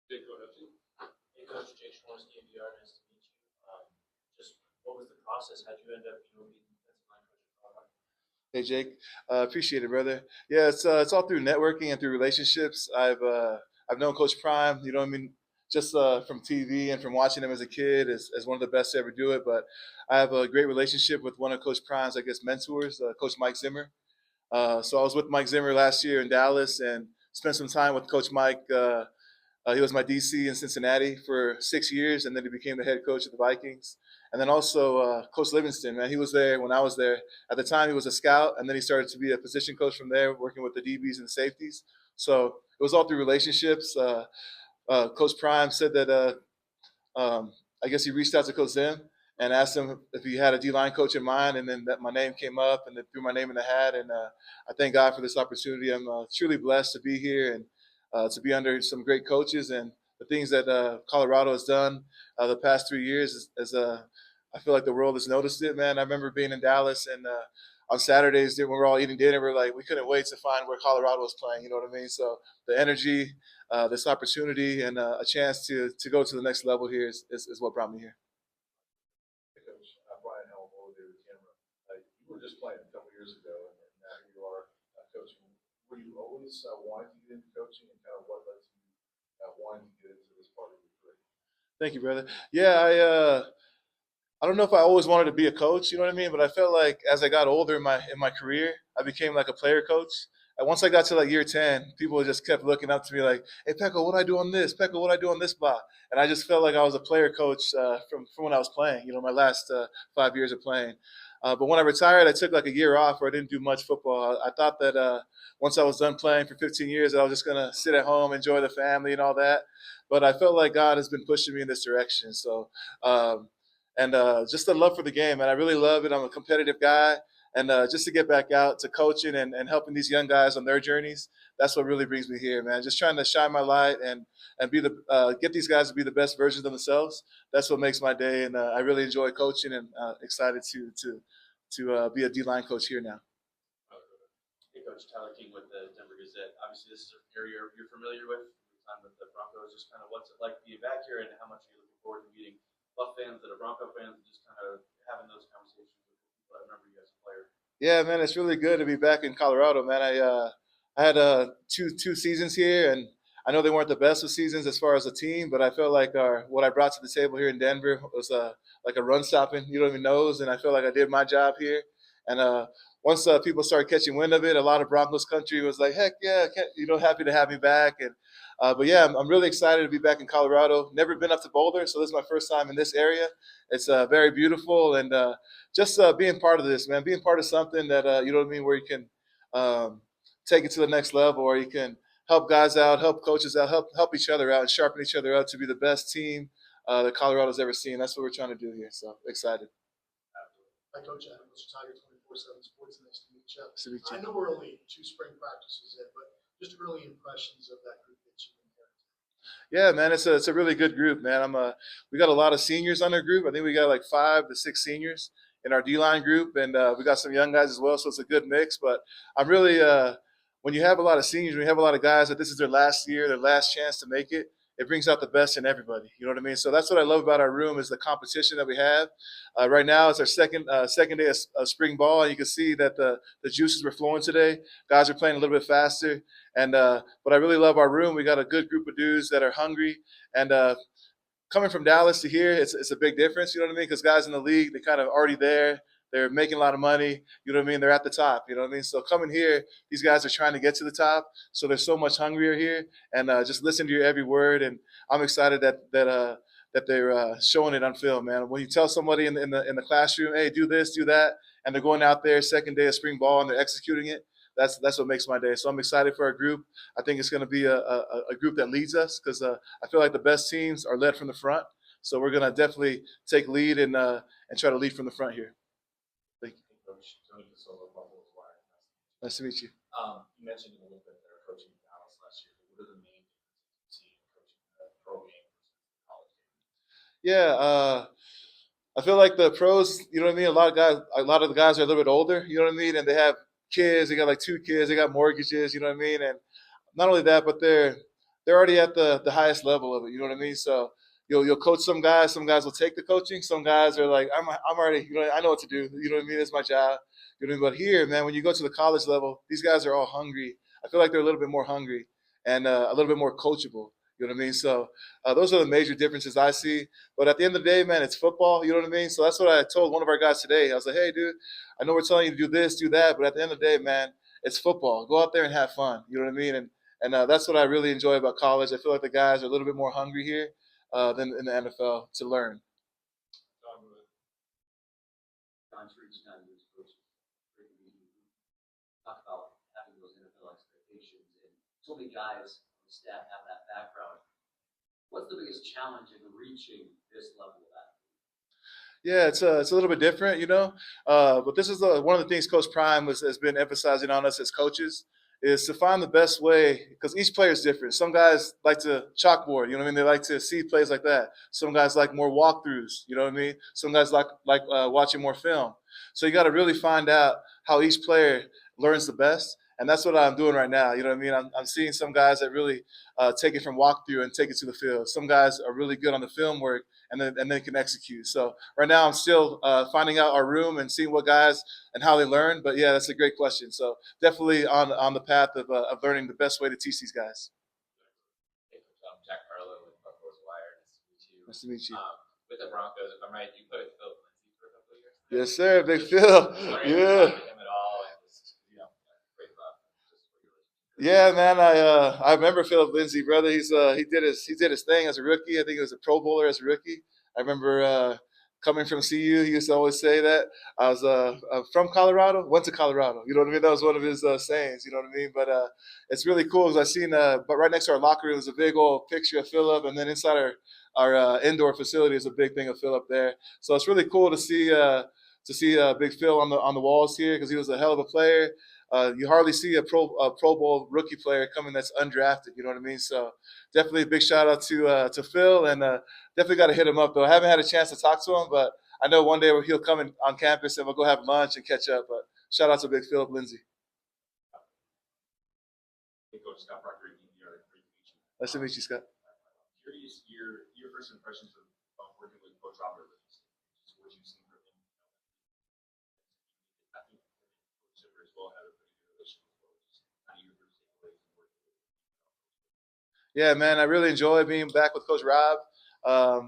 Jake, go ahead. Hey, Coach Jake Schwartzky, NBR, nice to meet you. Just what was the process? How'd you end up, being defensive line coach at Colorado? Hey Jake, appreciate it, brother. Yeah, it's all through networking and through relationships. I've known Coach Prime, you know what I mean, just from TV and from watching him as a kid as one of the best to ever do it. But I have a great relationship with one of Coach Prime's, I guess, mentors, Coach Mike Zimmer. So I was with Mike Zimmer last year in Dallas and spent some time with Coach Mike. He was my DC in Cincinnati for 6 years, and then he became the head coach of the Vikings. And then also Coach Livingston, man, he was there when I was there. At the time, he was a scout, and then he started to be a position coach from there, working with the DBs and the safeties. So it was all through relationships. Coach Prime said that I guess he reached out to Coach Zim and asked him if he had a D-line coach in mind, and then that my name came up, and then threw my name in the hat. And I thank God for this opportunity. I'm truly blessed to be here and to be under some great coaches, and the things that Colorado has done the past 3 years I feel like the world has noticed it, man. I remember being in Dallas and on Saturdays when we were all eating dinner, we couldn't wait to find where Colorado was playing. You know what I mean? So the energy, this opportunity, and a chance to go to the next level here is what brought me here. Hey, Coach, Brian Helm over there with camera. You were just playing a couple years ago, and now here you are coaching. Were you always wanting to get into coaching, and kind of what led to you wanting to get into this part of your career? Thank you, brother. Yeah, I don't know if I always wanted to be a coach, you know what I mean? But I felt like as I got older in my career, I became like a player coach. And once I got to like year 10, people just kept looking up to me like, "Hey, Peko, what do I do on this? Peko, what do I do on this block?" And I just felt like I was a player coach from when I was playing. You know, my last 5 years of playing. But when I retired, I took like a year off where I didn't do much football. I thought that once I was done playing for 15 years, I was just gonna sit at home, enjoy the family and all that. But I felt like God has been pushing me in this direction. So. And just a love for the game, and I really love it. I'm a competitive guy, and just to get back out to coaching and helping these young guys on their journeys, that's what really brings me here, man. Just trying to shine my light and be the get these guys to be the best versions of themselves. That's what makes my day, and I really enjoy coaching and excited to be a D-line coach here now. Hey, Coach Tyler King with the Denver Gazette. Obviously, this is an area you're familiar with. Your time with the Broncos. Just kind of what's it like being back here, and how much are you looking forward to meeting Buff fans that are Bronco fans, and just kind of having those conversations with people that remember you as a player. Yeah, man, it's really good to be back in Colorado, man. I had two seasons here, and I know they weren't the best of seasons as far as a team, but I felt like what I brought to the table here in Denver was like a run stopping, you don't even knows, and I feel like I did my job here. And once people started catching wind of it, a lot of Broncos country was like, "Heck yeah, happy to have me back." And but yeah, I'm really excited to be back in Colorado. Never been up to Boulder, so this is my first time in this area. It's very beautiful, and just being part of this, man, being part of something that you know what I mean, where you can take it to the next level, or you can help guys out, help coaches out, help each other out, and sharpen each other up to be the best team that Colorado's ever seen. That's what we're trying to do here. So excited. Hi, Coach Adam, Mr. Tiger, 24/7 Sports. Nice to meet you. Nice to meet you. I know we're only 2 spring practices in, but just early impressions of that group that you inherited. Yeah, man, it's a really good group, man. We got a lot of seniors on our group. I think we got like 5 to 6 seniors in our D line group, and we got some young guys as well. So it's a good mix. But I'm really when you have a lot of seniors, when you have a lot of guys that this is their last year, their last chance to make it, it brings out the best in everybody. You know what I mean? So that's what I love about our room is the competition that we have. Right now, it's our second day of spring ball, and you can see that the juices were flowing today. Guys are playing a little bit faster, and but I really love our room. We got a good group of dudes that are hungry, and coming from Dallas to here, it's a big difference. You know what I mean? Because guys in the league, they kind of already there. They're making a lot of money. You know what I mean? They're at the top. You know what I mean? So coming here, these guys are trying to get to the top. So they're so much hungrier here, and just listen to your every word. And I'm excited that they're showing it on film, man. When you tell somebody in the classroom, "Hey, do this, do that," and they're going out there second day of spring ball and they're executing it, that's what makes my day. So I'm excited for our group. I think it's going to be a group that leads us because I feel like the best teams are led from the front. So we're going to definitely take lead and try to lead from the front here. Thank you. Hey, Coach Tony Casolo, Buffalo's Wire. Nice to meet you. You mentioned a little bit there coaching in Dallas last year. What are the main differences you see in coaching the pro game versus the college game? Yeah, I feel like the pros, you know what I mean. A lot of the guys are a little bit older, you know what I mean, and they have kids. They got like 2 kids. They got mortgages, you know what I mean. And not only that, but they're they're already at the highest level of it. You know what I mean? So you'll coach some guys. Some guys will take the coaching. Some guys are like, I'm already, I know what to do. You know what I mean? It's my job. You know what I mean? But here, man, when you go to the college level, these guys are all hungry. I feel like they're a little bit more hungry and a little bit more coachable. You know what I mean? So those are the major differences I see. But at the end of the day, man, it's football. You know what I mean? So that's what I told one of our guys today. I was like, hey, dude, I know we're telling you to do this, do that, but at the end of the day, man, it's football. Go out there and have fun. You know what I mean? And that's what I really enjoy about college. I feel like the guys are a little bit more hungry here than in the NFL to learn. Talk about having those NFL expectations, and so many guys on the staff have that background. What's the biggest challenge in reaching this level of that? Yeah, it's a little bit different, but this is one of the things Coach Prime has been emphasizing on us as coaches is to find the best way because each player is different. Some guys like to chalkboard, you know what I mean? They like to see plays like that. Some guys like more walkthroughs, you know what I mean? Some guys like watching more film. So you got to really find out how each player learns the best, and that's what I'm doing right now. You know what I mean? I'm seeing some guys that really take it from walkthrough and take it to the field. Some guys are really good on the film work and then can execute. So right now I'm still finding out our room and seeing what guys and how they learn. But yeah, that's a great question. So definitely on the path of learning the best way to teach these guys. Jack Harlow with Buffalo's Wire. Nice to meet you. With the Broncos, if I'm right, you played with Phil Lindsay for a couple of years. Yes, sir. Big Phil. Yeah. Him at all, and just great love. Yeah, man. I remember Philip Lindsay, brother. He did his thing as a rookie. I think he was a Pro Bowler as a rookie. I remember coming from CU. He used to always say that I was from Colorado, went to Colorado. You know what I mean? That was one of his sayings. You know what I mean? But it's really cool because I seen. But right next to our locker room is a big old picture of Philip, and then inside our indoor facility is a big thing of Philip there. So it's really cool to see. Big Phil on the walls here because he was a hell of a player. You hardly see a Pro Bowl rookie player coming that's undrafted. You know what I mean? So definitely a big shout out to Phil, and definitely got to hit him up though. I haven't had a chance to talk to him, but I know one day he'll come on campus and we'll go have lunch and catch up. But shout out to Big Philip Lindsay. Hey, Coach Scott Proctor, DVR, great to meet you. Nice to meet you, Scott. Curious your first impressions of working with Coach Robert. Just what you've seen from him. I think Coach Zimmer as well had a pretty good relationship as well. Just kind of your first takeaways and working with him. Yeah, man, I really enjoy being back with Coach Rob.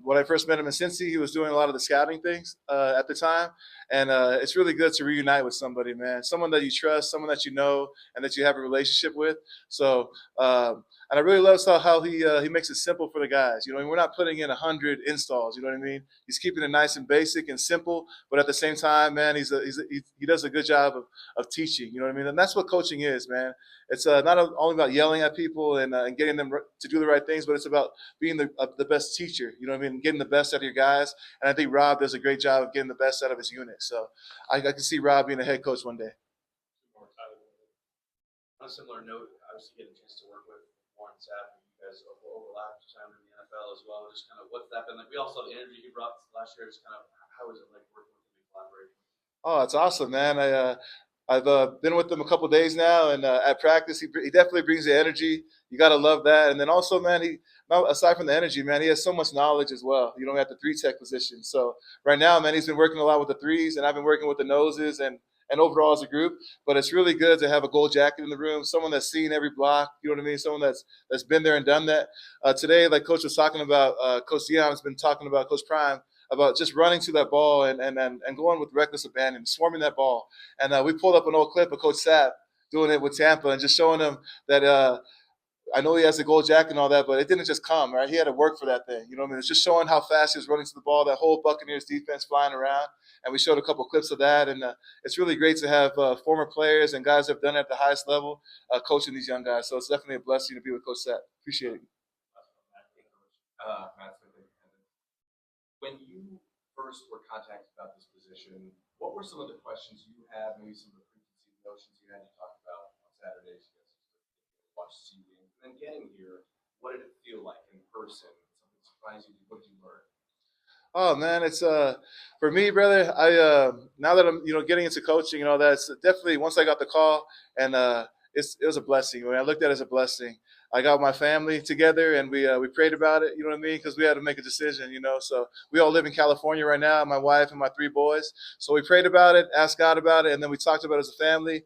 When I first met him in Cincy, he was doing a lot of the scouting things at the time, and it's really good to reunite with somebody, man, someone that you trust, someone that you know, and that you have a relationship with. So, and I really love how he makes it simple for the guys. You know, we're not putting in 100 installs. You know what I mean? He's keeping it nice and basic and simple, but at the same time, man, he does a good job of teaching. You know what I mean? And that's what coaching is, man. It's not only about yelling at people and getting them to do the right things, but it's about being the best teacher. You know what I mean? Getting the best out of your guys. And I think Rob does a great job of getting the best out of his unit. So I can see Rob being a head coach one day. On a similar note, obviously getting a chance to work with Warren Sapp, and you guys overlapped time in the NFL as well. Just kind of what's that been like? We all saw the energy he brought last year. Just kind of how was it like working with him and collaborating? Oh, it's awesome, man. I've been with him a couple of days now, and at practice, he definitely brings the energy. You got to love that. And then also, man, aside from the energy, man, he has so much knowledge as well. You know, at the three tech position. So right now, man, he's been working a lot with the threes, and I've been working with the noses and overall as a group. But it's really good to have a gold jacket in the room, someone that's seen every block. You know what I mean? Someone that's been there and done that. Today, like Coach was talking about, Coach Dion has been talking about, Coach Prime, about just running to that ball and going with reckless abandon, swarming that ball. And we pulled up an old clip of Coach Sapp doing it with Tampa and just showing him that I know he has the gold jacket and all that, but it didn't just come, right? He had to work for that thing. You know what I mean? It's just showing how fast he was running to the ball, that whole Buccaneers defense flying around. And we showed a couple clips of that. And it's really great to have former players and guys that have done it at the highest level coaching these young guys. So it's definitely a blessing to be with Coach Sapp. Appreciate it. Matt Smith, when you first were contacted about this position, what were some of the questions you had, maybe some of the preconceived notions you had to talk about on Saturdays? You guys watch the games, and then getting here, what did it feel like in person? Something surprised you? What did you learn? Oh man, it's for me, brother. I now that I'm getting into coaching and all that, it's definitely once I got the call and it was a blessing. When I looked at it as a blessing, I got my family together and we prayed about it. You know what I mean? Because we had to make a decision. So we all live in California right now. My wife and my 3 boys. So we prayed about it, asked God about it, and then we talked about it as a family.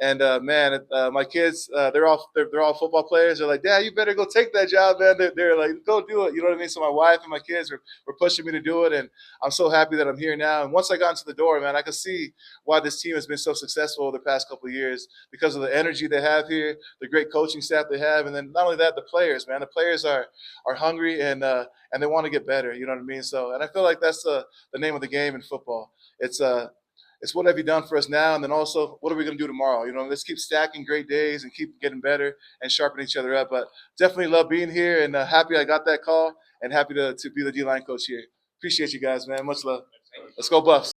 And my kids, they're all football players. They're like, Dad, you better go take that job, man. They're like, go do it. You know what I mean? So my wife and my kids were pushing me to do it, and I'm so happy that I'm here now. And once I got into the door, man, I could see why this team has been so successful over the past couple of years because of the energy they have here, the great coaching staff they have, and then not only that, the players, man. The players are hungry and they want to get better. You know what I mean? So, and I feel like that's the name of the game in football. It's what have you done for us now, and then also what are we going to do tomorrow? Let's keep stacking great days and keep getting better and sharpening each other up. But definitely love being here and happy I got that call and happy to be the D-line coach here. Appreciate you guys, man. Much love. Let's go Buffs.